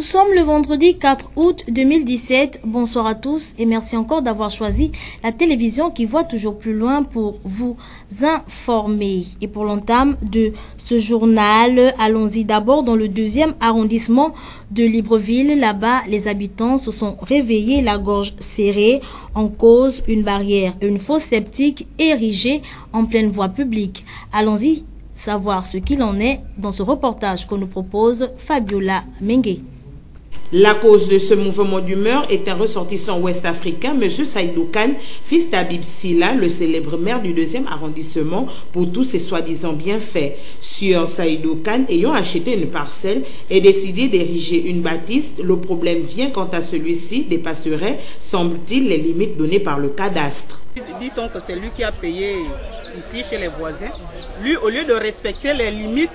sommes le vendredi 4 août 2017. Bonsoir à tous et merci encore d'avoir choisi la télévision qui voit toujours plus loin pour vous informer. Et pour l'entame de ce journal, allons-y d'abord dans le 2e arrondissement de Libreville. Là-bas, les habitants se sont réveillés la gorge serrée en cause une barrière et une fosse septique érigée en pleine voie publique. Allons-y savoir ce qu'il en est dans ce reportage que nous propose Fabiola Mengue. La cause de ce mouvement d'humeur est un ressortissant ouest-africain, M. Saïdou Kane, fils d'Habib Silla, le célèbre maire du 2e arrondissement, pour tous ses soi-disant bienfaits. Sur Saïdou Kane, ayant acheté une parcelle et décidé d'ériger une bâtisse, le problème vient quand à celui-ci dépasserait, semble-t-il, les limites données par le cadastre. Dit-on que c'est lui qui a payé ici chez les voisins. Lui, au lieu de respecter les limites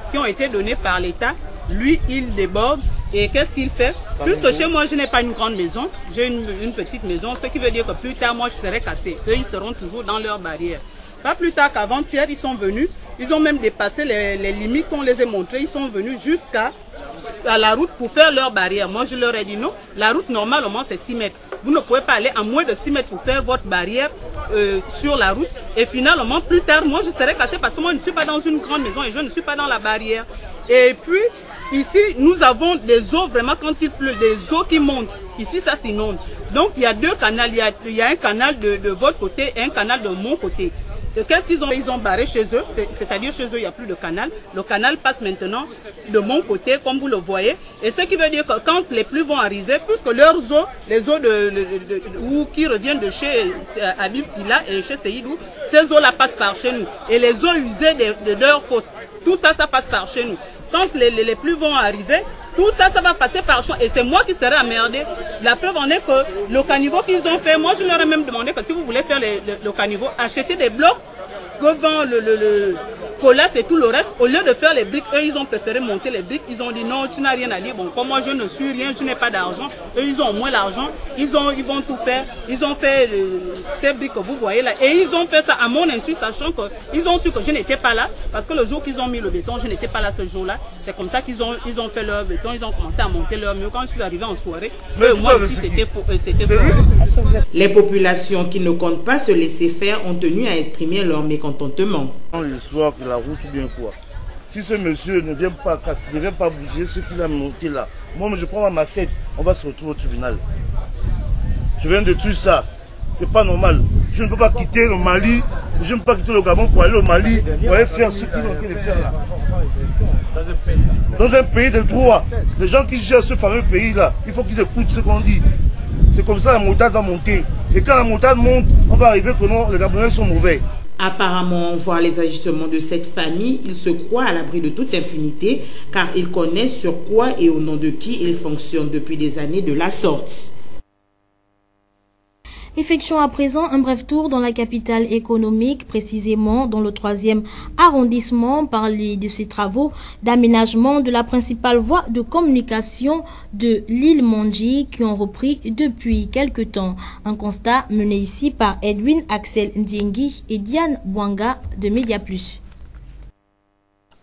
qui ont été données par l'État, lui, il déborde. Et qu'est-ce qu'il fait? Puisque chez moi, je n'ai pas une grande maison, j'ai une petite maison, ce qui veut dire que plus tard, moi, je serai cassé. Eux, ils seront toujours dans leur barrière. Pas plus tard qu'avant-hier, ils sont venus, ils ont même dépassé les limites qu'on les a montrées. Ils sont venus jusqu'à la route pour faire leur barrière. Moi, je leur ai dit non, la route normalement, c'est 6 mètres. Vous ne pouvez pas aller à moins de 6 mètres pour faire votre barrière sur la route. Et finalement, plus tard, moi, je serai cassé parce que moi, je ne suis pas dans une grande maison et je ne suis pas dans la barrière. Et puis, ici, nous avons des eaux, vraiment, quand il pleut, des eaux qui montent. Ici, ça s'inonde. Donc, il y a 2 canaux. Il y a un canal de votre côté et un canal de mon côté. Qu'est-ce qu'ils ont? Ils ont barré chez eux, c'est-à-dire chez eux, il n'y a plus de canal. Le canal passe maintenant de mon côté, comme vous le voyez. Et ce qui veut dire que quand les pluies vont arriver, puisque leurs eaux, les eaux qui reviennent de chez Habib Silla et chez Seydou, ces eaux-là passent par chez nous. Et les eaux usées de leurs fosses, tout ça, ça passe par chez nous. Quand les pluies vont arriver, tout ça, ça va passer par champ. Et c'est moi qui serai emmerdé. La preuve en est que le caniveau qu'ils ont fait, moi je leur ai même demandé que si vous voulez faire le caniveau, achetez des blocs devant le colasse et tout le reste. Au lieu de faire les briques, eux ils ont préféré monter les briques. Ils ont dit non, tu n'as rien à dire. Bon, comme moi je ne suis rien, je n'ai pas d'argent. Eux ils ont au moins l'argent. Ils vont tout faire. Ils ont fait ces briques que vous voyez là. Et ils ont fait ça à mon insu, sachant qu'ils ont su que je n'étais pas là. Parce que le jour qu'ils ont mis le béton, je n'étais pas là ce jour-là. C'est comme ça qu'ils ont fait leur béton. Ils ont commencé à monter leur mur. Quand je suis arrivé en soirée, moi aussi c'était faux. Les populations qui ne comptent pas se laisser faire ont tenu à exprimer leur mécontentement. L'histoire de la route ou bien quoi. Si ce monsieur ne vient pas casser, ne vient pas bouger ce qu'il a monté là, moi je prends ma massette, on va se retrouver au tribunal. Je viens de tout ça. C'est pas normal. Je ne peux pas quitter le Mali, je ne peux pas quitter le Gabon pour aller au Mali, pour aller faire ce qu'ils ont envie de faire là. Dans un pays de droit, les gens qui gèrent ce fameux pays là, il faut qu'ils écoutent ce qu'on dit. C'est comme ça la motade va monter. Et quand la motade monte, on va arriver que non, les Gabonais sont mauvais. Apparemment, voir les ajustements de cette famille, ils se croient à l'abri de toute impunité car ils connaissent sur quoi et au nom de qui ils fonctionnent depuis des années de la sorte. Effectuons à présent un bref tour dans la capitale économique, précisément dans le 3e arrondissement, parler de ces travaux d'aménagement de la principale voie de communication de l'île Mondji qui ont repris depuis quelque temps. Un constat mené ici par Edwin Axel Ndiengi et Diane Bouanga de Média Plus.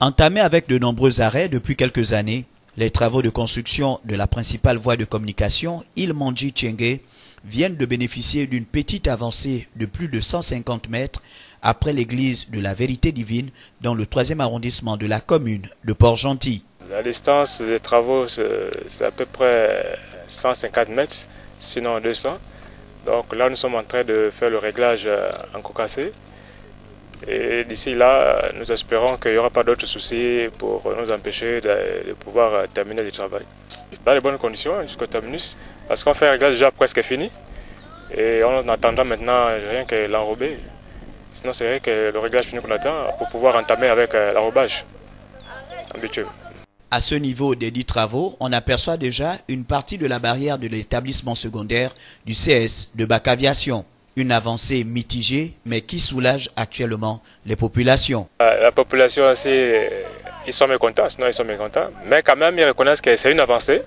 Entamés avec de nombreux arrêts depuis quelques années, les travaux de construction de la principale voie de communication île Mondji-Tchengue viennent de bénéficier d'une petite avancée de plus de 150 mètres après l'église de la Vérité Divine dans le 3e arrondissement de la commune de Port-Gentil. La distance des travaux, c'est à peu près 150 mètres, sinon 200. Donc là, nous sommes en train de faire le réglage en cocassé. Et d'ici là, nous espérons qu'il n'y aura pas d'autres soucis pour nous empêcher de pouvoir terminer le travail. Dans les bonnes conditions jusqu'au terminus, parce qu'on fait un réglage déjà presque fini. Et on attendra maintenant rien que l'enrober. Sinon, c'est vrai que le réglage fini qu'on attend pour pouvoir entamer avec l'enrobage habituel. À ce niveau des 10 travaux, on aperçoit déjà une partie de la barrière de l'établissement secondaire du CS de Bac-Aviation. Une avancée mitigée, mais qui soulage actuellement les populations. La population aussi, ils sont mécontents, sinon ils sont mécontents. Mais quand même, ils reconnaissent que c'est une avancée.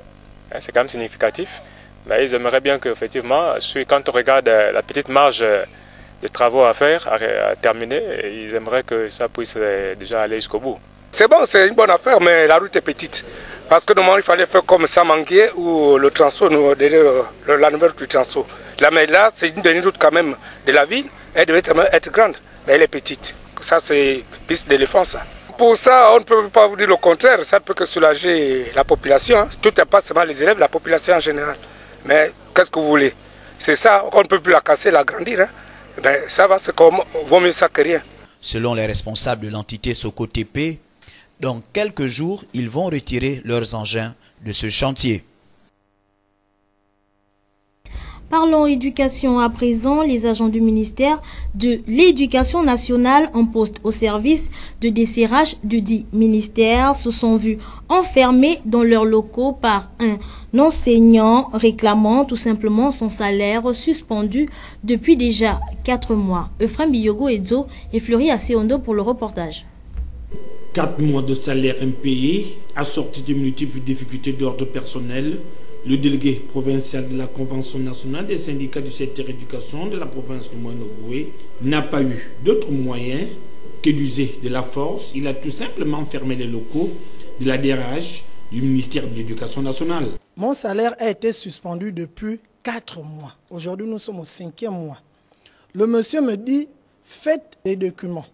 C'est quand même significatif. Mais ils aimeraient bien qu'effectivement, quand on regarde la petite marge de travaux à faire, à terminer, ils aimeraient que ça puisse déjà aller jusqu'au bout. C'est bon, c'est une bonne affaire, mais la route est petite. Parce que normalement, il fallait faire comme Samangué ou le Transo, la nouvelle du Transo. Là, mais là, c'est une dernière route quand même de la ville. Elle devait être grande, mais elle est petite. Ça, c'est piste d'éléphant, ça. Pour ça, on ne peut pas vous dire le contraire. Ça ne peut que soulager la population. Tout n'est pas seulement les élèves, la population en général. Mais qu'est-ce que vous voulez? C'est ça, on ne peut plus la casser, l'agrandir. Ben, ça va, c'est comme vaut mieux ça que rien. Selon les responsables de l'entité Socotépé, dans quelques jours, ils vont retirer leurs engins de ce chantier. Parlons éducation à présent. Les agents du ministère de l'Éducation nationale en poste au service de desserrage du dit ministère se sont vus enfermés dans leurs locaux par un enseignant réclamant tout simplement son salaire suspendu depuis déjà 4 mois. Euphrem Biyogo Edzo et Fleury Aseondo pour le reportage. 4 mois de salaire impayé, assorti de multiples difficultés d'ordre personnel. Le délégué provincial de la Convention nationale des syndicats du secteur éducation de la province du Moyen-Ogooué n'a pas eu d'autre moyen que d'user de la force. Il a tout simplement fermé les locaux de la DRH du ministère de l'Éducation nationale. Mon salaire a été suspendu depuis 4 mois. Aujourd'hui, nous sommes au 5e mois. Le monsieur me dit, faites les documents.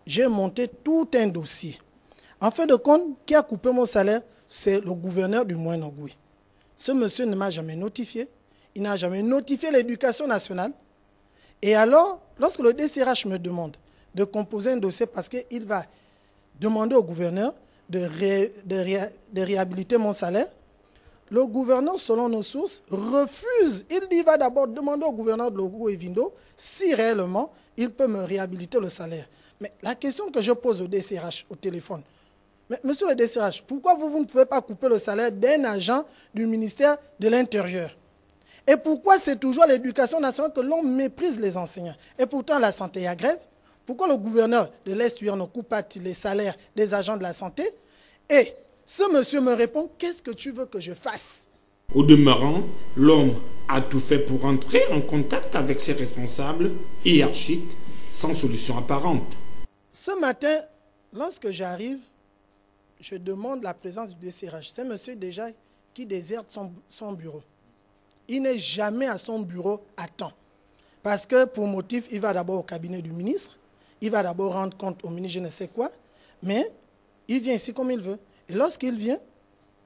J'ai monté tout un dossier. En fin de compte, qui a coupé mon salaire, c'est le gouverneur du Moyen-Ogooué. Ce monsieur ne m'a jamais notifié. Il n'a jamais notifié l'Éducation nationale. Et alors, lorsque le DCRH me demande de composer un dossier parce qu'il va demander au gouverneur de réhabiliter mon salaire, le gouverneur, selon nos sources, refuse. Il dit qu'il va d'abord demander au gouverneur de Logo et Vindo si réellement il peut me réhabiliter le salaire. Mais la question que je pose au DCRH au téléphone, mais monsieur le DCRH, pourquoi vous ne pouvez pas couper le salaire d'un agent du ministère de l'Intérieur? Et pourquoi c'est toujours l'Éducation nationale que l'on méprise les enseignants? Et pourtant, la santé est à grève. Pourquoi le gouverneur de l'Est-Ouïr ne coupe pas les salaires des agents de la santé? Et ce monsieur me répond, qu'est-ce que tu veux que je fasse? Au demeurant, l'homme a tout fait pour entrer en contact avec ses responsables hiérarchiques sans solution apparente. Ce matin, lorsque j'arrive, je demande la présence du DCRH. C'est un monsieur déjà qui déserte son bureau. Il n'est jamais à son bureau à temps. Parce que pour motif, il va d'abord au cabinet du ministre, il va d'abord rendre compte au ministre je ne sais quoi, mais il vient ici comme il veut. Et lorsqu'il vient,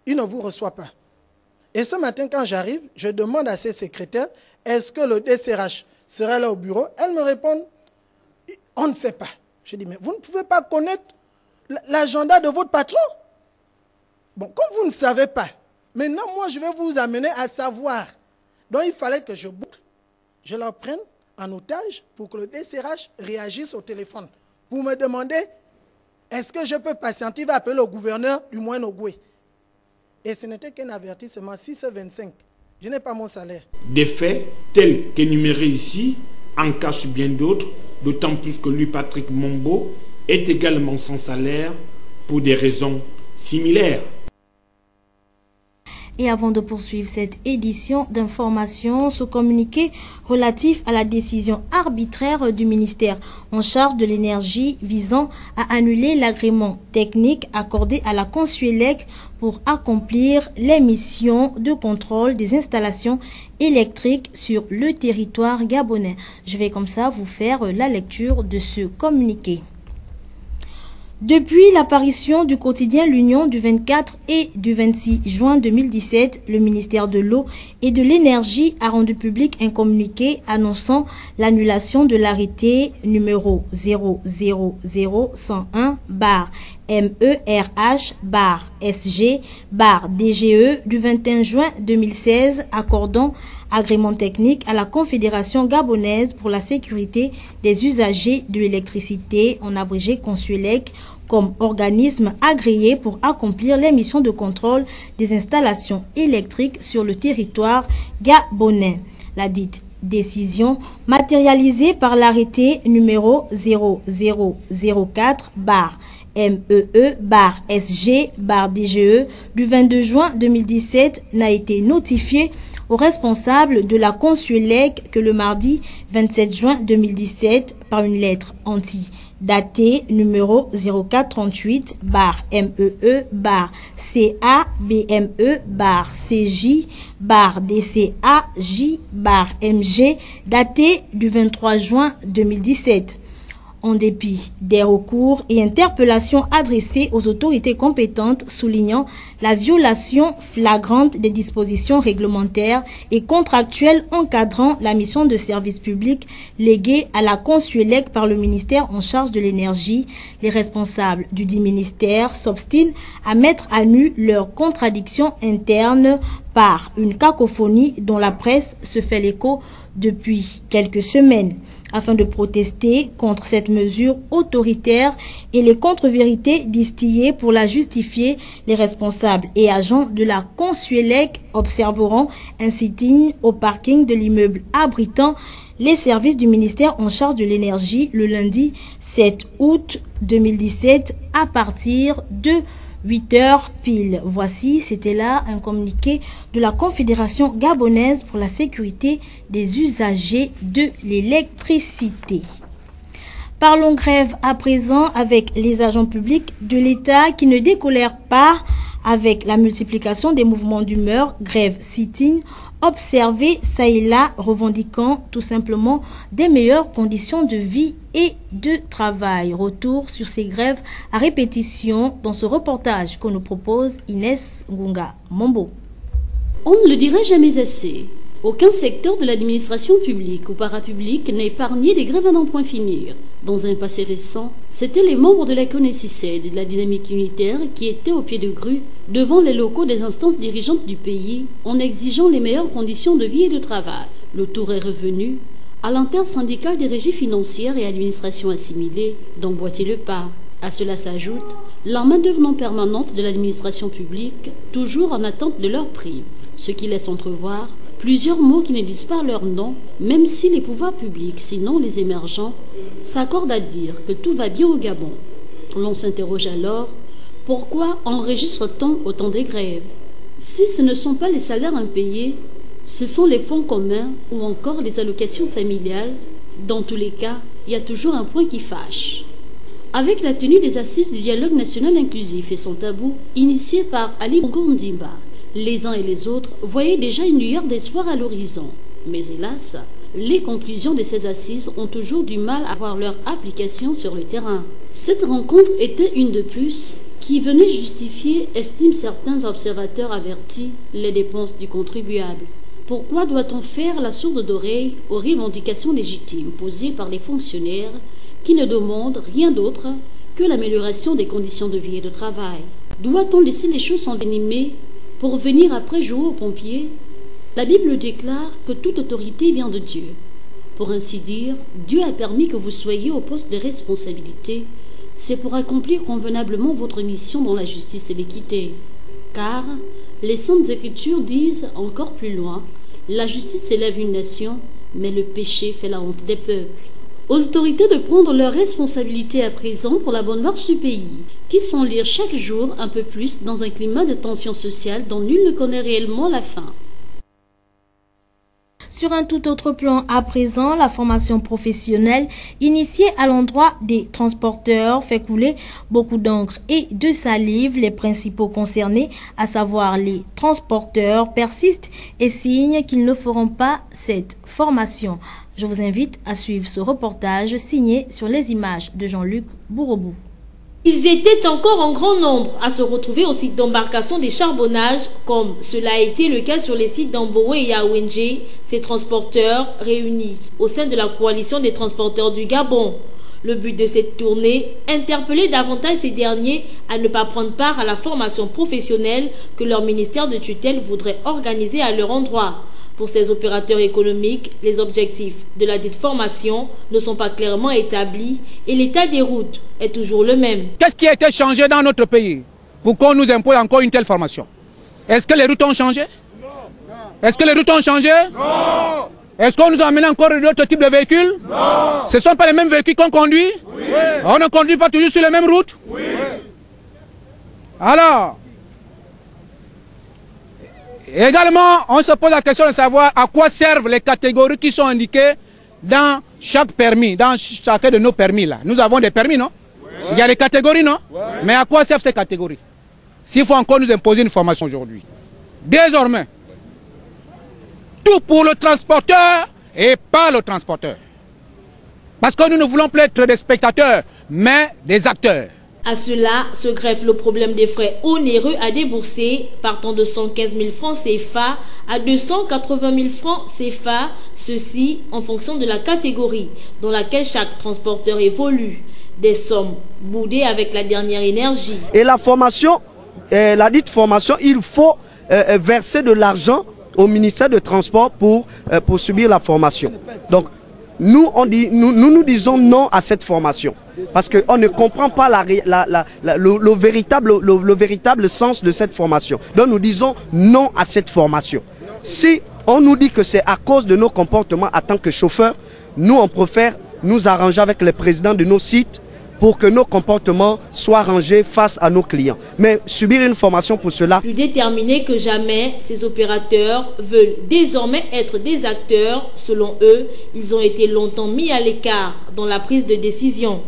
il ne vous reçoit pas. Et ce matin, quand j'arrive, je demande à ses secrétaires, est-ce que le DCRH sera là au bureau? Elles me répondent, on ne sait pas. Je dis, mais vous ne pouvez pas connaître l'agenda de votre patron? Bon, comme vous ne savez pas, maintenant, moi, je vais vous amener à savoir. Donc, il fallait que je boucle, je leur prenne en otage pour que le DCRH réagisse au téléphone, pour me demander, est-ce que je peux patienter? Il va appeler le gouverneur du Moyen-Ogooué. Et ce n'était qu'un avertissement, 6h25. Je n'ai pas mon salaire. Des faits tels qu'énumérés ici en cachent bien d'autres, d'autant plus que lui, Patrick Mombo, est également sans salaire pour des raisons similaires. Et avant de poursuivre cette édition d'information, ce communiqué relatif à la décision arbitraire du ministère en charge de l'énergie visant à annuler l'agrément technique accordé à la Consuélec pour accomplir les missions de contrôle des installations électriques sur le territoire gabonais. Je vais comme ça vous faire la lecture de ce communiqué. Depuis l'apparition du quotidien L'Union du 24 et du 26 juin 2017, le ministère de l'Eau et de l'Énergie a rendu public un communiqué annonçant l'annulation de l'arrêté numéro 000-100-MERH-SG-DGE du 21 juin 2016 accordant agrément technique à la Confédération gabonaise pour la sécurité des usagers de l'électricité, en abrégé Consuélec, comme organisme agréé pour accomplir les missions de contrôle des installations électriques sur le territoire gabonais. La dite décision, matérialisée par l'arrêté numéro 0004-MEE-SG-DGE du 22 juin 2017, n'a été notifiée aux responsables de la Consuélec que le mardi 27 juin 2017, par une lettre datée numéro 0438-MEE-CA-BME-CJ-DCA-J-MG, datée du 23 juin 2017. En dépit des recours et interpellations adressées aux autorités compétentes soulignant la violation flagrante des dispositions réglementaires et contractuelles encadrant la mission de service public léguée à la Consuélec par le ministère en charge de l'énergie, les responsables du dit ministère s'obstinent à mettre à nu leurs contradictions internes par une cacophonie dont la presse se fait l'écho depuis quelques semaines. Afin de protester contre cette mesure autoritaire et les contre-vérités distillées pour la justifier, les responsables et agents de la Consuélec observeront un sit-in au parking de l'immeuble abritant les services du ministère en charge de l'énergie le lundi 7 août 2017 à partir de 8h pile. Voici, c'était là un communiqué de la Confédération gabonaise pour la sécurité des usagers de l'électricité. Parlons grève à présent avec les agents publics de l'État qui ne décolèrent pas avec la multiplication des mouvements d'humeur, grève sit-in, observés ça et là, revendiquant tout simplement des meilleures conditions de vie et de travail. Retour sur ces grèves à répétition dans ce reportage que nous propose Inès Ngunga Mombo. On ne le dirait jamais assez. Aucun secteur de l'administration publique ou parapublique n'est épargné des grèves à n'en point finir. Dans un passé récent, c'étaient les membres de la CONECICED et de la dynamique unitaire qui étaient au pied de grue devant les locaux des instances dirigeantes du pays en exigeant les meilleures conditions de vie et de travail. Le tour est revenu à l'intersyndicale des régies financières et administrations assimilées d'emboîter le pas. À cela s'ajoute la main-d'œuvre non permanente de l'administration publique, toujours en attente de leurs primes, ce qui laisse entrevoir plusieurs mots qui ne disent pas leur nom, même si les pouvoirs publics, sinon les émergents, s'accordent à dire que tout va bien au Gabon. L'on s'interroge alors, pourquoi enregistre-t-on autant de grèves? Si ce ne sont pas les salaires impayés, ce sont les fonds communs ou encore les allocations familiales. Dans tous les cas, il y a toujours un point qui fâche. Avec la tenue des assises du dialogue national inclusif et son tabou, initié par Ali Bongo Ndimba, les uns et les autres voyaient déjà une lueur d'espoir à l'horizon. Mais hélas, les conclusions de ces assises ont toujours du mal à voir leur application sur le terrain. Cette rencontre était une de plus qui venait justifier, estiment certains observateurs avertis, les dépenses du contribuable. Pourquoi doit-on faire la sourde oreille aux revendications légitimes posées par les fonctionnaires qui ne demandent rien d'autre que l'amélioration des conditions de vie et de travail? Doit-on laisser les choses s'envenimer pour venir après jouer aux pompiers? La Bible déclare que toute autorité vient de Dieu. Pour ainsi dire, Dieu a permis que vous soyez au poste de responsabilité. C'est pour accomplir convenablement votre mission dans la justice et l'équité. Car les Saintes Écritures disent encore plus loin, la justice élève une nation, mais le péché fait la honte des peuples. Aux autorités de prendre leurs responsabilités à présent pour la bonne marche du pays, qui s'enlire chaque jour un peu plus dans un climat de tension sociale dont nul ne connaît réellement la fin. Sur un tout autre plan, à présent, la formation professionnelle initiée à l'endroit des transporteurs fait couler beaucoup d'encre et de salive. Les principaux concernés, à savoir les transporteurs, persistent et signent qu'ils ne feront pas cette formation. Je vous invite à suivre ce reportage signé sur les images de Jean-Luc Bourobou. Ils étaient encore en grand nombre à se retrouver au site d'embarcation des charbonnages, comme cela a été le cas sur les sites d'Amboé et Yaoundé, ces transporteurs réunis au sein de la coalition des transporteurs du Gabon. Le but de cette tournée, interpeller davantage ces derniers à ne pas prendre part à la formation professionnelle que leur ministère de tutelle voudrait organiser à leur endroit. Pour ces opérateurs économiques, les objectifs de la dite formation ne sont pas clairement établis et l'état des routes est toujours le même. Qu'est-ce qui a été changé dans notre pays pour qu'on nous impose encore une telle formation? Est-ce que les routes ont changé? Non. Est-ce que les routes ont changé? Non. Est-ce qu'on nous a amené encore d'autres types de véhicules? Non. Ce ne sont pas les mêmes véhicules qu'on conduit? Oui. On ne conduit pas toujours sur les mêmes routes? Oui. Alors, Également, on se pose la question de savoir à quoi servent les catégories qui sont indiquées dans chaque permis, dans chacun de nos permis là. Nous avons des permis, non? Il y a des catégories, non? Mais à quoi servent ces catégories? S'il faut encore nous imposer une formation aujourd'hui. Désormais, tout pour le transporteur et pas le transporteur. Parce que nous ne voulons plus être des spectateurs, mais des acteurs. À cela se greffe le problème des frais onéreux à débourser, partant de 115 000 francs CFA à 280 000 francs CFA, ceci en fonction de la catégorie dans laquelle chaque transporteur évolue. Des sommes boudées avec la dernière énergie. Et la formation, la dite formation, il faut verser de l'argent au ministère de Transport pour subir la formation. Donc, nous disons non à cette formation. Parce qu'on ne comprend pas le véritable sens de cette formation. Donc nous disons non à cette formation. Si on nous dit que c'est à cause de nos comportements en tant que chauffeurs, nous on préfère nous arranger avec les présidents de nos sites pour que nos comportements soient rangés face à nos clients. Mais subir une formation pour cela... Plus déterminés que jamais, ces opérateurs veulent désormais être des acteurs. Selon eux, ils ont été longtemps mis à l'écart dans la prise de décision.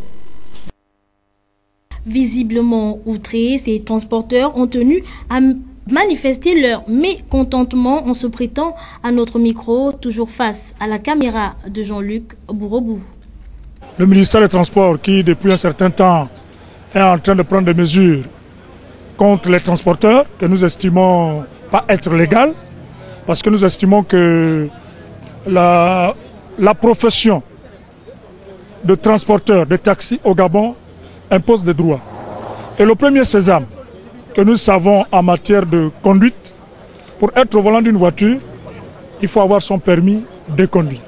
Visiblement outrés, ces transporteurs ont tenu à manifester leur mécontentement en se prêtant à notre micro, toujours face à la caméra de Jean-Luc Bourobou. Le ministère des Transports, qui depuis un certain temps est en train de prendre des mesures contre les transporteurs, que nous estimons pas être légales, parce que nous estimons que la profession de transporteur de taxi au Gabon impose des droits. Et le premier sésame que nous savons en matière de conduite, pour être au volant d'une voiture, il faut avoir son permis de conduire,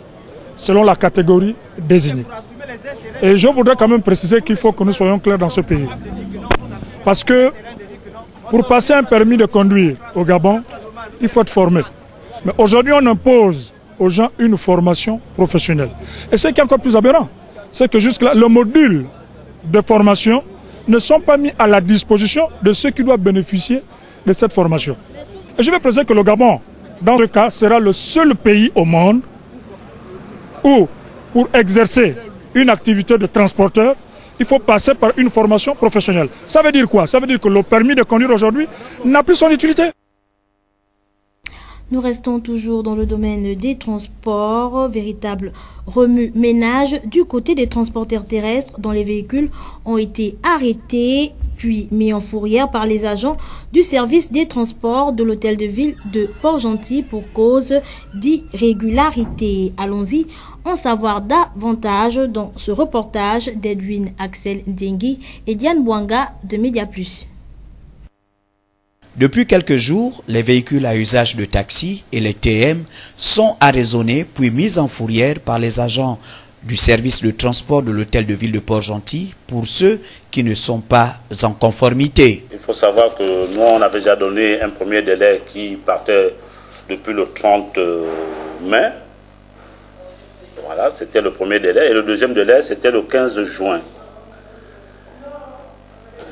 selon la catégorie désignée. Et je voudrais quand même préciser qu'il faut que nous soyons clairs dans ce pays. Parce que pour passer un permis de conduire au Gabon, il faut être formé. Mais aujourd'hui, on impose aux gens une formation professionnelle. Et ce qui est encore plus aberrant, c'est que jusque-là, le module de formation ne sont pas mis à la disposition de ceux qui doivent bénéficier de cette formation. Et je vais préciser que le Gabon, dans ce cas, sera le seul pays au monde où, pour exercer une activité de transporteur, il faut passer par une formation professionnelle. Ça veut dire quoi? Ça veut dire que le permis de conduire aujourd'hui n'a plus son utilité. Nous restons toujours dans le domaine des transports, véritable remue-ménage du côté des transporteurs terrestres dont les véhicules ont été arrêtés puis mis en fourrière par les agents du service des transports de l'hôtel de ville de Port-Gentil pour cause d'irrégularité. Allons-y en savoir davantage dans ce reportage d'Edwin Axel Ndengui et Diane Bouanga de Média Plus. Depuis quelques jours, les véhicules à usage de taxi et les TM sont arraisonnés puis mis en fourrière par les agents du service de transport de l'hôtel de ville de Port-Gentil pour ceux qui ne sont pas en conformité. Il faut savoir que nous, on avait déjà donné un premier délai qui partait depuis le 30 mai. Voilà, c'était le premier délai. Et le deuxième délai, c'était le 15 juin.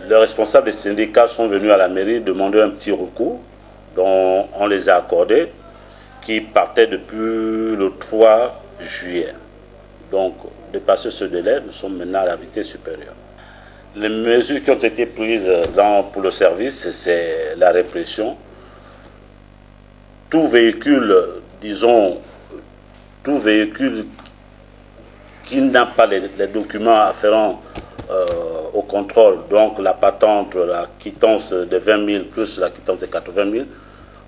Les responsables des syndicats sont venus à la mairie demander un petit recours dont on les a accordés, qui partait depuis le 3 juillet. Donc, dépassé ce délai, nous sommes maintenant à la vitesse supérieure. Les mesures qui ont été prises pour le service, c'est la répression. Tout véhicule, disons, tout véhicule qui n'a pas les documents afférents au contrôle, donc la patente, la quittance de 20 000 plus la quittance de 80 000,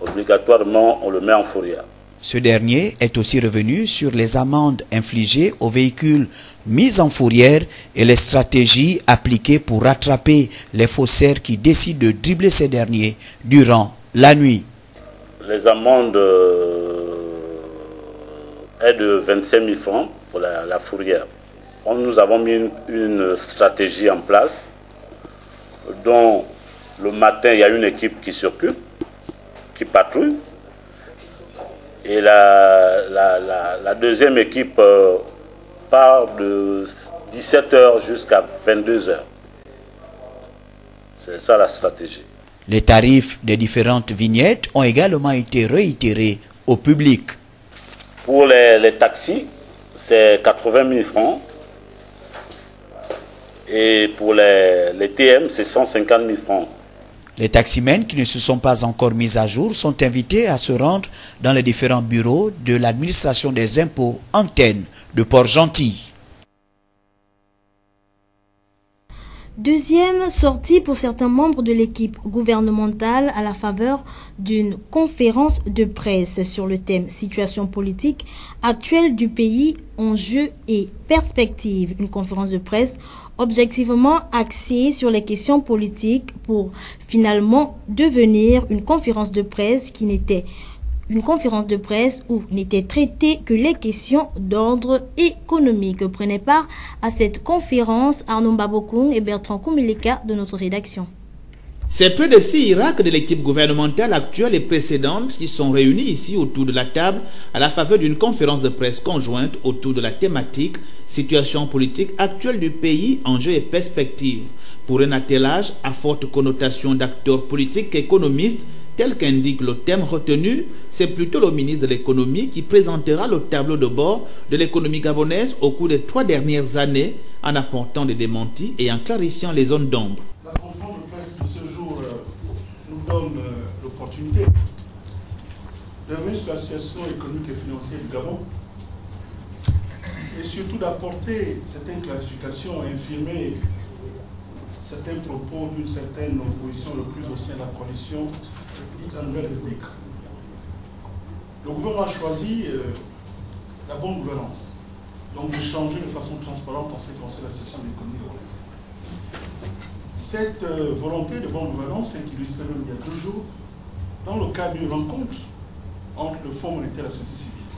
obligatoirement on le met en fourrière. Ce dernier est aussi revenu sur les amendes infligées aux véhicules mis en fourrière et les stratégies appliquées pour rattraper les faussaires qui décident de dribbler ces derniers durant la nuit. Les amendes est de 25 000 francs pour la fourrière. Nous avons mis une stratégie en place dont le matin il y a une équipe qui circule, qui patrouille, et la deuxième équipe part de 17h jusqu'à 22h. C'est ça la stratégie. Les tarifs des différentes vignettes ont également été réitérés au public. Pour les taxis, c'est 80 000 francs. Et pour les TM, c'est 150 000 francs. Les taximens qui ne se sont pas encore mis à jour sont invités à se rendre dans les différents bureaux de l'administration des impôts antenne de Port-Gentil. Deuxième sortie pour certains membres de l'équipe gouvernementale à la faveur d'une conférence de presse sur le thème situation politique actuelle du pays, enjeux et perspectives. Une conférence de presse objectivement axée sur les questions politiques pour finalement devenir une conférence de presse qui n'était une conférence de presse où n'étaient traitées que les questions d'ordre économique. Prenaient part à cette conférence Arnaud Mbabokung et Bertrand Koumileka de notre rédaction. C'est près de 6 Irak de l'équipe gouvernementale actuelle et précédente qui sont réunis ici autour de la table à la faveur d'une conférence de presse conjointe autour de la thématique « Situation politique actuelle du pays, enjeux et perspectives » pour un attelage à forte connotation d'acteurs politiques et économistes. Tel qu'indique le thème retenu, c'est plutôt le ministre de l'économie qui présentera le tableau de bord de l'économie gabonaise au cours des 3 dernières années en apportant des démentis et en clarifiant les zones d'ombre. La conférence de presse de ce jour nous donne l'opportunité de revenir sur la situation économique et financière du Gabon et surtout d'apporter certaines clarifications et infirmer certains propos d'une certaine opposition le plus au sein de la coalition dite la Nouvelle République. Le gouvernement a choisi la bonne gouvernance, donc d'échanger de façon transparente en ce qui concerne la situation de l'économie gabonaise. Cette volonté de bonne gouvernance s'est illustrée même il y a 2 jours dans le cadre d'une rencontre entre le Fonds monétaire et la société civile.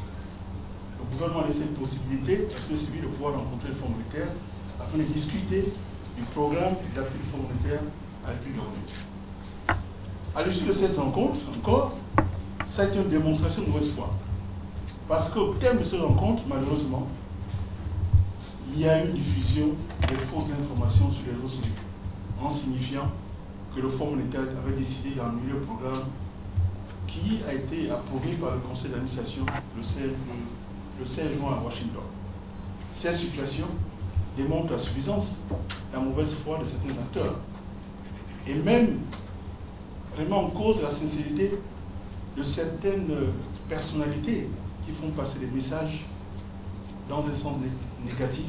Le gouvernement a laissé cette possibilité à la société civile de pouvoir rencontrer le Fonds monétaire afin de discuter du programme d'appui du Fonds monétaire à la République gabonaise. À l'issue de cette rencontre, encore, ça a été une démonstration de mauvaise foi. Parce qu'au terme de cette rencontre, malheureusement, il y a eu une diffusion des fausses informations sur les réseaux sociaux, en signifiant que le Fonds monétaire avait décidé d'annuler le programme qui a été approuvé par le conseil d'administration le 16 juin à Washington. Cette situation démontre la suffisance, la mauvaise foi de certains acteurs, et même remet en cause la sincérité de certaines personnalités qui font passer des messages dans un sens négatif,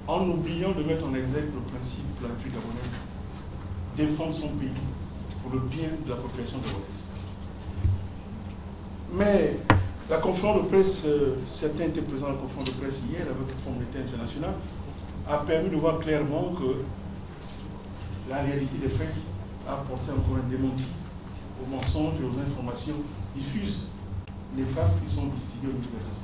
en oubliant de mettre en exergue le principe de la République gabonaise, défendre son pays pour le bien de la population gabonaise. Mais la conférence de presse, certains étaient présents à la conférence de presse hier avec le Fonds monétaire international, a permis de voir clairement que la réalité des faits a apporté encore un démenti aux mensonges et aux informations diffuses, néfastes qui sont distillées au niveau des réseaux.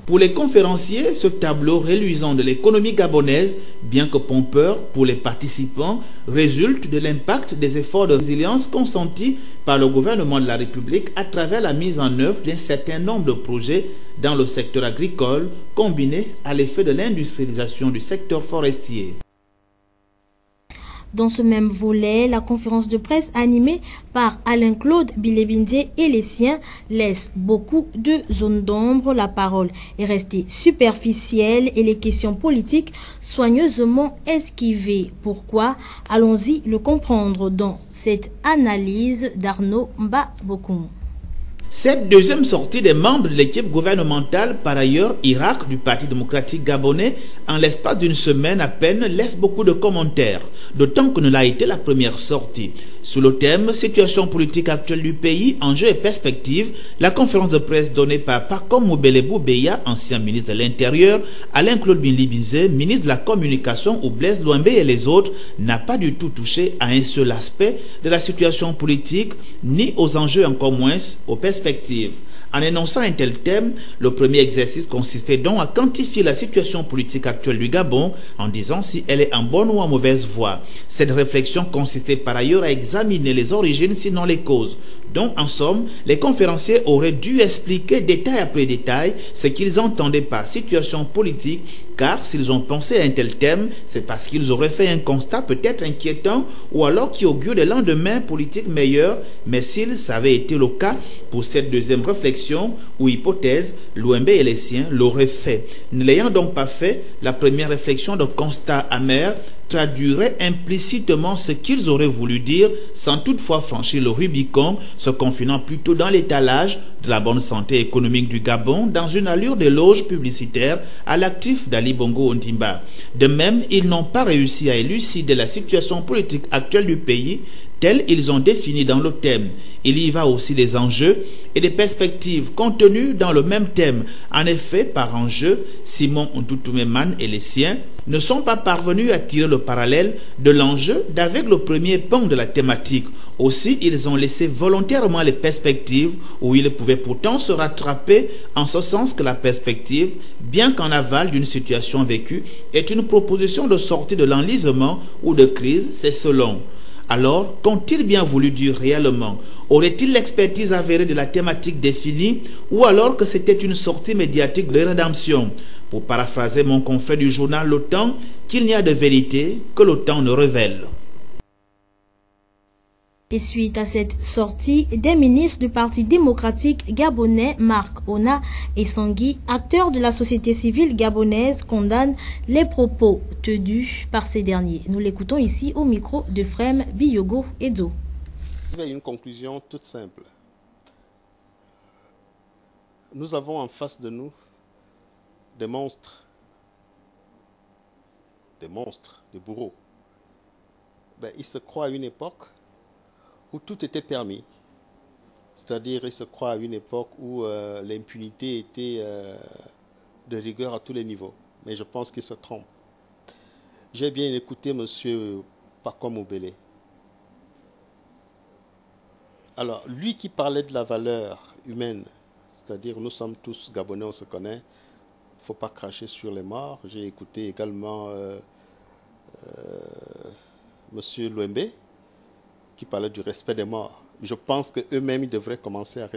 Pour les conférenciers, ce tableau reluisant de l'économie gabonaise, bien que pompeur pour les participants, résulte de l'impact des efforts de résilience consentis par le gouvernement de la République à travers la mise en œuvre d'un certain nombre de projets dans le secteur agricole, combinés à l'effet de l'industrialisation du secteur forestier. Dans ce même volet, la conférence de presse animée par Alain-Claude Bilebindé et les siens laisse beaucoup de zones d'ombre. La parole est restée superficielle et les questions politiques soigneusement esquivées. Pourquoi? Allons-y le comprendre dans cette analyse d'Arnaud Mbabokung. Cette deuxième sortie des membres de l'équipe gouvernementale, par ailleurs Irak du Parti démocratique gabonais, en l'espace d'une semaine à peine, laisse beaucoup de commentaires, d'autant que ne l'a été la première sortie. Sous le thème « Situation politique actuelle du pays, enjeux et perspectives », la conférence de presse donnée par Pakom Moubelebou Beya, ancien ministre de l'Intérieur, Alain-Claude Bilebindé, ministre de la Communication, ou Blaise Louembé et les autres, n'a pas du tout touché à un seul aspect de la situation politique, ni aux enjeux, encore moins aux perspectives. En énonçant un tel thème, le premier exercice consistait donc à quantifier la situation politique actuelle du Gabon en disant si elle est en bonne ou en mauvaise voie. Cette réflexion consistait par ailleurs à examiner les origines sinon les causes dont en somme, les conférenciers auraient dû expliquer détail après détail ce qu'ils entendaient par situation politique, car s'ils ont pensé à un tel thème, c'est parce qu'ils auraient fait un constat peut-être inquiétant ou alors qui augure des lendemains politiques meilleurs, mais s'il ça avait été le cas pour cette deuxième réflexion ou hypothèse, l'OMB et les siens l'auraient fait. Ne l'ayant donc pas fait, la première réflexion de constat amer traduirait implicitement ce qu'ils auraient voulu dire sans toutefois franchir le Rubicon, se confinant plutôt dans l'étalage de la bonne santé économique du Gabon dans une allure d'éloge publicitaire à l'actif d'Ali Bongo Ondimba. De même, ils n'ont pas réussi à élucider la situation politique actuelle du pays tels ils ont défini dans le thème. Il y va aussi des enjeux et des perspectives contenues dans le même thème. En effet, par enjeu, Simon Ntutumeman et les siens ne sont pas parvenus à tirer le parallèle de l'enjeu d'avec le premier pan de la thématique. Aussi, ils ont laissé volontairement les perspectives où ils pouvaient pourtant se rattraper, en ce sens que la perspective, bien qu'en aval d'une situation vécue, est une proposition de sortie de l'enlisement ou de crise, c'est selon. Alors, qu'ont-ils bien voulu dire réellement? Aurait-il l'expertise avérée de la thématique définie ou alors que c'était une sortie médiatique de rédemption? Pour paraphraser mon confrère du journal Le Temps, qu'il n'y a de vérité que le temps ne révèle. Et suite à cette sortie, des ministres du Parti démocratique gabonais, Marc Ona et Sangui, acteurs de la société civile gabonaise, condamnent les propos tenus par ces derniers. Nous l'écoutons ici au micro de Frem Biyogo Edo. Il y a une conclusion toute simple. Nous avons en face de nous des monstres, des bourreaux. Ils se croient à une époque où tout était permis. C'est-à-dire, ils se croient à une époque où l'impunité était de rigueur à tous les niveaux. Mais je pense qu'ils se trompent. J'ai bien écouté M. Paco Mobele. Alors, lui qui parlait de la valeur humaine, c'est-à-dire nous sommes tous Gabonais, on se connaît, il ne faut pas cracher sur les morts. J'ai écouté également M. Louembe, qui parlait du respect des morts. Je pense qu'eux-mêmes, ils devraient commencer à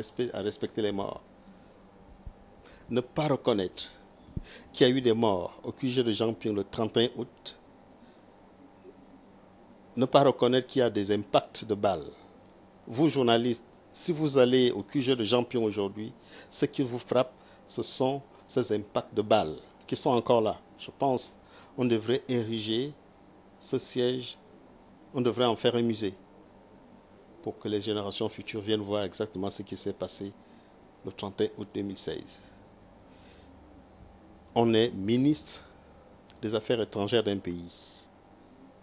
respecter les morts. Ne pas reconnaître qu'il y a eu des morts au QG de Jean-Pierre le 31 août. Ne pas reconnaître qu'il y a des impacts de balles. Vous, journalistes, si vous allez au QG de Jean-Pierre aujourd'hui, ce qui vous frappe, ce sont ces impacts de balles qui sont encore là. Je pense qu'on devrait ériger ce siège, on devrait en faire un musée, pour que les générations futures viennent voir exactement ce qui s'est passé le 31 août 2016. On est ministre des Affaires étrangères d'un pays.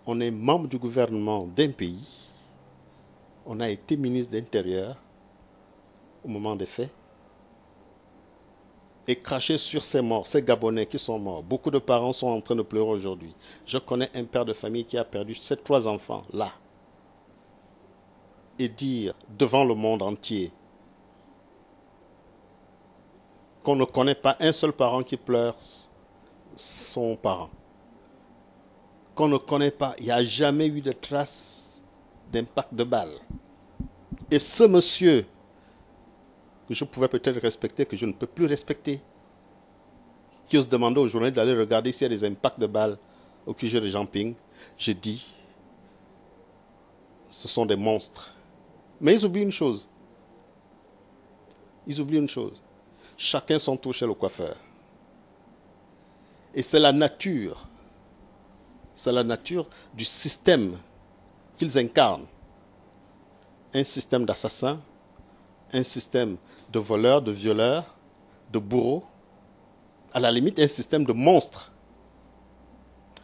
On est membre du gouvernement d'un pays. On a été ministre d'Intérieur au moment des faits. Et cracher sur ces morts, ces Gabonais qui sont morts. Beaucoup de parents sont en train de pleurer aujourd'hui. Je connais un père de famille qui a perdu ses 3 enfants, là. Et dire devant le monde entier qu'on ne connaît pas un seul parent qui pleure son parent. Qu'on ne connaît pas, il n'y a jamais eu de trace d'impact de balle. Et ce monsieur, que je pouvais peut-être respecter, que je ne peux plus respecter, qui ose demander aux journalistes d'aller regarder s'il y a des impacts de balles au QG de Jean-Ping, je dis, ce sont des monstres. Mais ils oublient une chose. Chacun son tour chez le coiffeur. Et c'est la nature du système qu'ils incarnent. Un système d'assassins, un système de voleurs, de violeurs, de bourreaux, à la limite un système de monstres.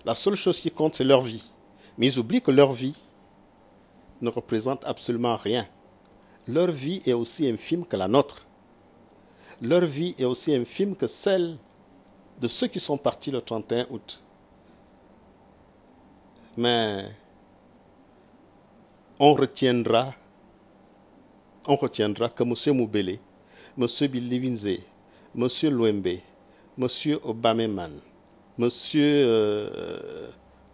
La seule chose qui compte, c'est leur vie. Mais ils oublient que leur vie ne représente absolument rien. Leur vie est aussi infime que la nôtre. Leur vie est aussi infime que celle de ceux qui sont partis le 31 août. Mais on retiendra que M. Moubele, M. Biliwinze, M. Louembe, M. Obameman, M. je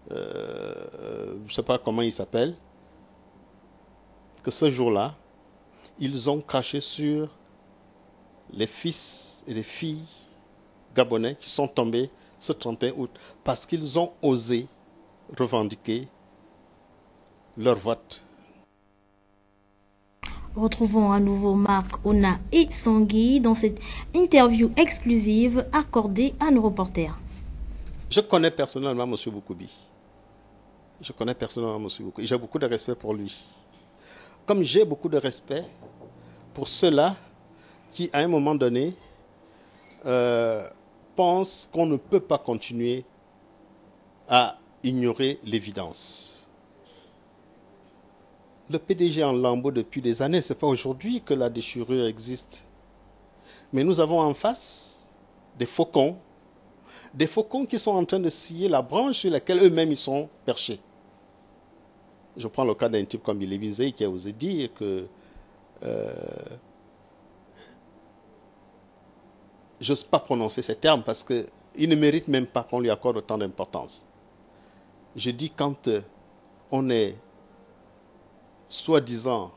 ne sais pas comment il s'appelle, que ce jour-là, ils ont craché sur les fils et les filles gabonais qui sont tombés ce 31 août parce qu'ils ont osé revendiquer leur vote. Retrouvons à nouveau Marc Ona et Sangui dans cette interview exclusive accordée à nos reporters. Je connais personnellement M. Boukoubi. J'ai beaucoup de respect pour lui. Comme j'ai beaucoup de respect pour ceux-là qui, à un moment donné, pensent qu'on ne peut pas continuer à ignorer l'évidence. Le PDG en lambeaux depuis des années, ce n'est pas aujourd'hui que la déchirure existe. Mais nous avons en face des faucons qui sont en train de scier la branche sur laquelle eux-mêmes ils sont perchés. Je prends le cas d'un type comme Billy Bizet qui a osé dire que j'ose pas prononcer ces termes parce qu'il ne mérite même pas qu'on lui accorde autant d'importance. Je dis quand on est soi-disant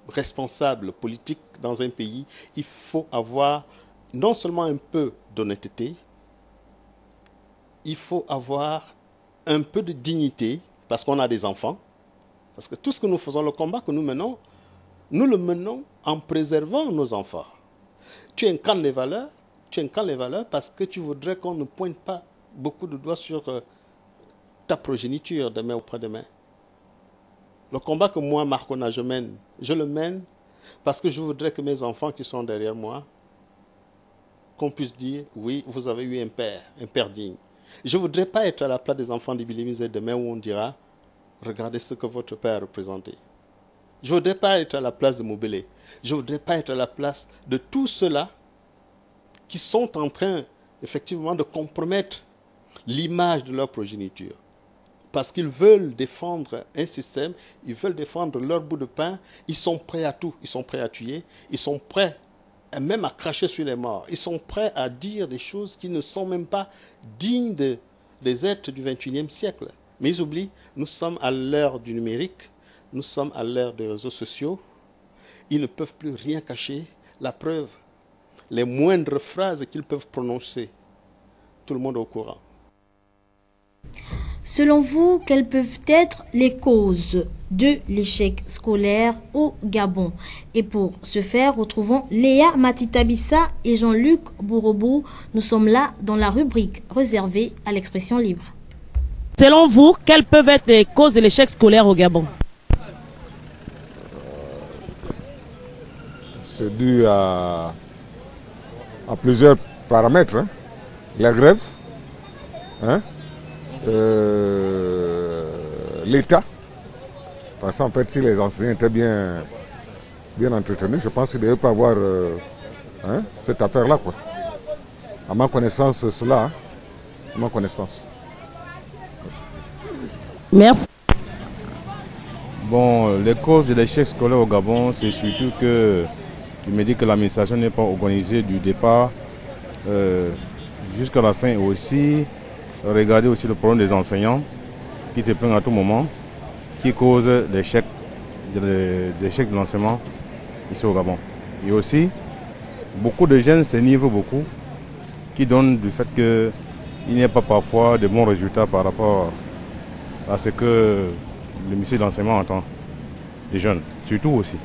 responsable politique dans un pays, il faut avoir non seulement un peu d'honnêteté, il faut avoir un peu de dignité parce qu'on a des enfants. Parce que tout ce que nous faisons, le combat que nous menons, nous le menons en préservant nos enfants. Tu incarnes les valeurs parce que tu voudrais qu'on ne pointe pas beaucoup de doigts sur ta progéniture demain ou après-demain. Le combat que moi, Marcona, je le mène parce que je voudrais que mes enfants qui sont derrière moi, qu'on puisse dire, oui, vous avez eu un père digne. Je ne voudrais pas être à la place des enfants de Billy Bizet demain où on dira, regardez ce que votre père a représenté. Je ne voudrais pas être à la place de Moubélé. Je ne voudrais pas être à la place de tous ceux-là qui sont en train, effectivement, de compromettre l'image de leur progéniture. Parce qu'ils veulent défendre un système, ils veulent défendre leur bout de pain, ils sont prêts à tout, ils sont prêts à tuer, ils sont prêts même à cracher sur les morts, ils sont prêts à dire des choses qui ne sont même pas dignes des êtres du XXIe siècle. Mais ils oublient, nous sommes à l'ère du numérique, nous sommes à l'ère des réseaux sociaux, ils ne peuvent plus rien cacher. La preuve, les moindres phrases qu'ils peuvent prononcer, tout le monde est au courant. Selon vous, quelles peuvent être les causes de l'échec scolaire au Gabon? Et pour ce faire, retrouvons Léa Matitabissa et Jean-Luc Bourobou. Nous sommes là dans la rubrique réservée à l'expression libre. Selon vous, quelles peuvent être les causes de l'échec scolaire au Gabon? C'est dû à plusieurs paramètres. Hein. La grève, l'État. Parce qu'en fait, si les enseignants étaient bien entretenus, je pense qu'ils ne devaient pas avoir cette affaire-là. À ma connaissance, cela, à ma connaissance. Merci. Bon, les causes de l'échec scolaire au Gabon, c'est surtout que je me dis que l'administration n'est pas organisée du départ jusqu'à la fin. Et aussi, regardez aussi le problème des enseignants qui se plaignent à tout moment, qui cause l'échec de l'enseignement ici au Gabon. Et aussi, beaucoup de jeunes s'enivrent beaucoup, qui donnent du fait qu'il n'y a pas parfois de bons résultats par rapport à ce que le ministère de l'enseignement entend des jeunes, surtout aussi.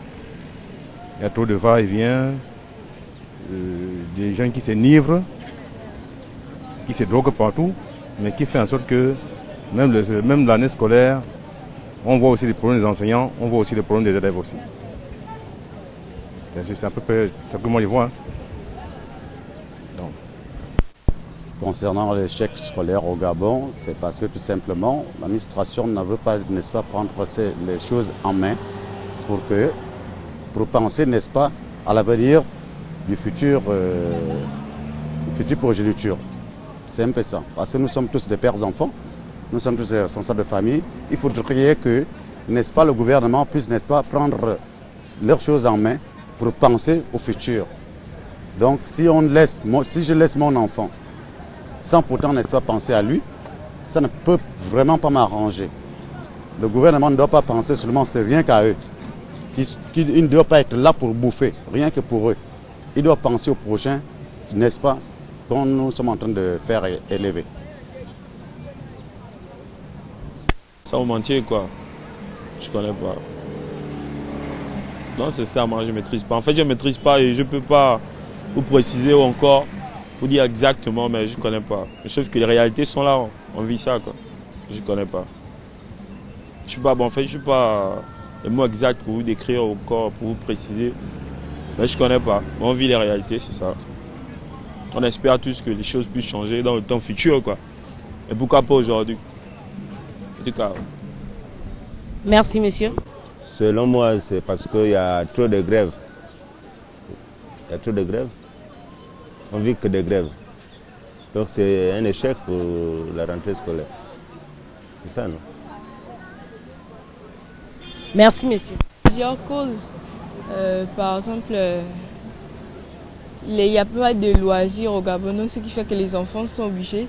Il y a trop de va-et-vient, des jeunes qui s'enivrent, qui se droguent partout, mais qui fait en sorte que même l'année scolaire, on voit aussi les problèmes des enseignants, on voit aussi les problèmes des élèves aussi. C'est à peu près ce que moi je vois. Hein. Donc. Concernant l'échec scolaire au Gabon, c'est parce que tout simplement l'administration ne veut pas, n'est-ce pas, prendre les choses en main pour penser, n'est-ce pas, à l'avenir du futur progéniture. C'est un peu ça. Parce que nous sommes tous des pères enfants, nous sommes tous des responsables de famille. Il faudrait que, n'est-ce pas, le gouvernement puisse, n'est-ce pas, prendre leurs choses en main pour penser au futur. Donc si je laisse mon enfant sans pourtant, n'est-ce pas, penser à lui, ça ne peut vraiment pas m'arranger. Le gouvernement ne doit pas penser seulement, c'est rien qu'à eux, qu'ils ne doivent pas être là pour bouffer, rien que pour eux. Ils doivent penser au prochain, n'est-ce pas, dont nous sommes en train de faire élever. Ça au entier quoi, je connais pas. Non, c'est ça, moi je maîtrise pas. En fait, je maîtrise pas et je peux pas vous préciser encore, vous dire exactement, mais je connais pas. Je sais que les réalités sont là, on vit ça quoi. Je connais pas. Je suis pas bon, en fait, je suis pas le mot exact pour vous décrire encore, pour vous préciser. Mais je connais pas. On vit les réalités, c'est ça. On espère tous que les choses puissent changer dans le temps futur quoi. Et pourquoi pas aujourd'hui. En tout cas. Merci monsieur. Selon moi, c'est parce qu'il y a trop de grèves. Il y a trop de grèves. On vit que des grèves. Donc c'est un échec pour la rentrée scolaire. C'est ça, non? Merci, monsieur. Plusieurs causes. Par exemple, il n'y a pas de loisirs au Gabon, ce qui fait que les enfants sont obligés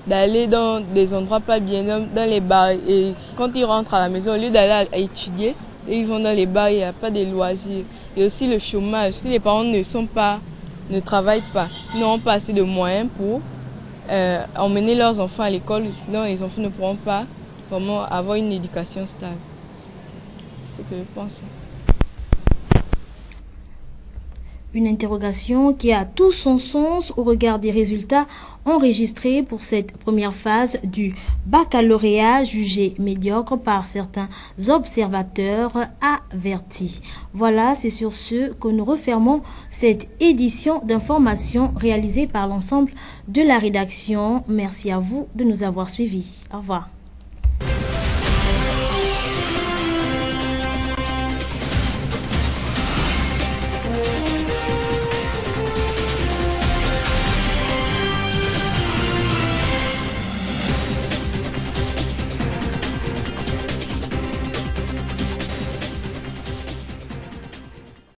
d'aller dans des endroits pas bien, dans les bars. Et quand ils rentrent à la maison, au lieu d'aller à étudier, ils vont dans les bars, il n'y a pas de loisirs. Et aussi le chômage. Si les parents ne travaillent pas, n'ont pas assez de moyens pour emmener leurs enfants à l'école, sinon les enfants ne pourront pas vraiment avoir une éducation stable. C'est ce que je pense. Une interrogation qui a tout son sens au regard des résultats enregistrés pour cette première phase du baccalauréat jugé médiocre par certains observateurs avertis. Voilà, c'est sur ce que nous refermons cette édition d'information réalisée par l'ensemble de la rédaction. Merci à vous de nous avoir suivis. Au revoir.